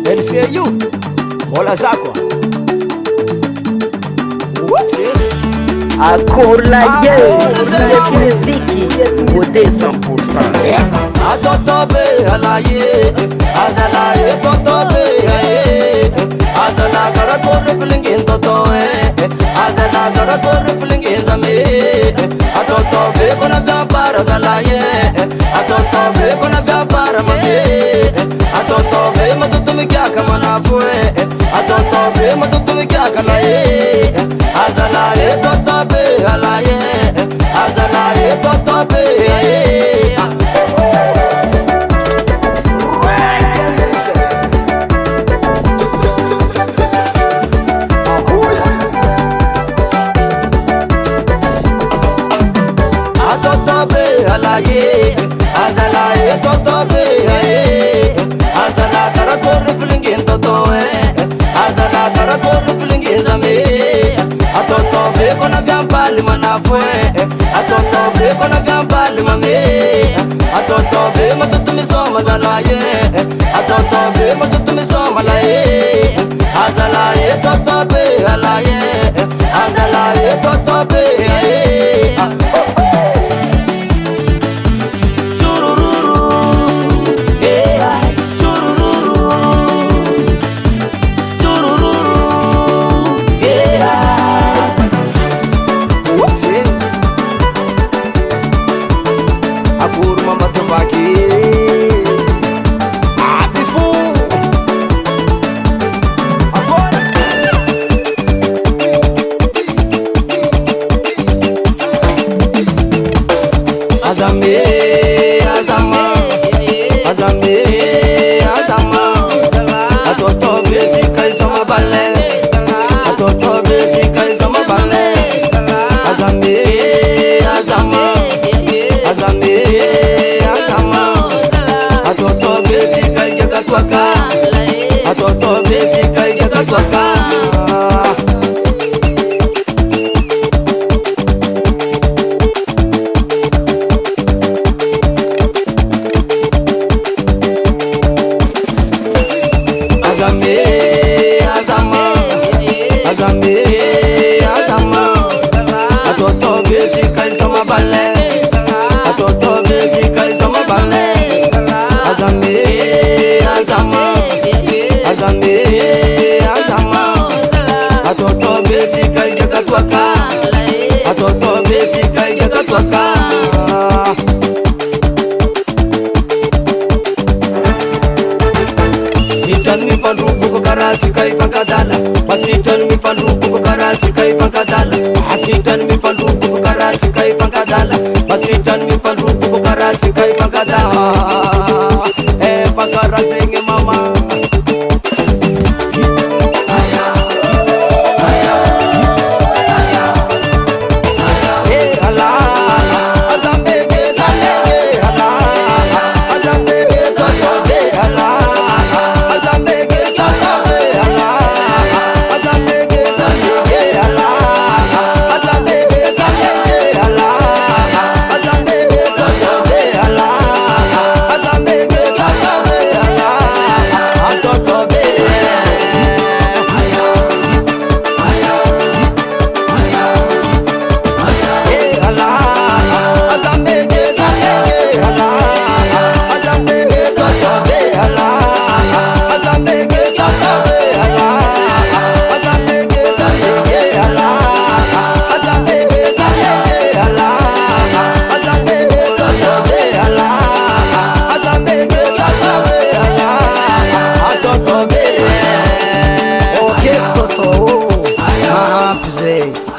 LCU Ola zako Akola Yes Muziki Wote 100%. Atotobe alaye azalaye totobe azala kara kor filingin totoe azala kara kor filingin zame atotobe kona gapara azalaye atotobe kona gapara mame atotobe matutum kya kamana fue atotobe matutum kya kanaye azalaye totobe alaye azalaye totobe alaye azalaye totobe azala kara kor filingin totoe azala kara kor filingin zame atotobe kona vyambali manafue atotobe kona vyambali mame atotobe matutumi soma zalaye atotobe matutumi soma laye azalaye totobe alaye azalaye totobe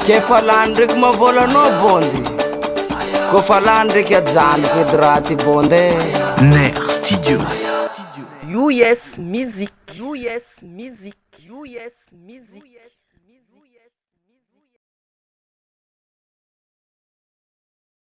Ke falandrik ma volano bondi Ko falandrik ya zaniko edraty bonde Ner Studio US Music US Music US Music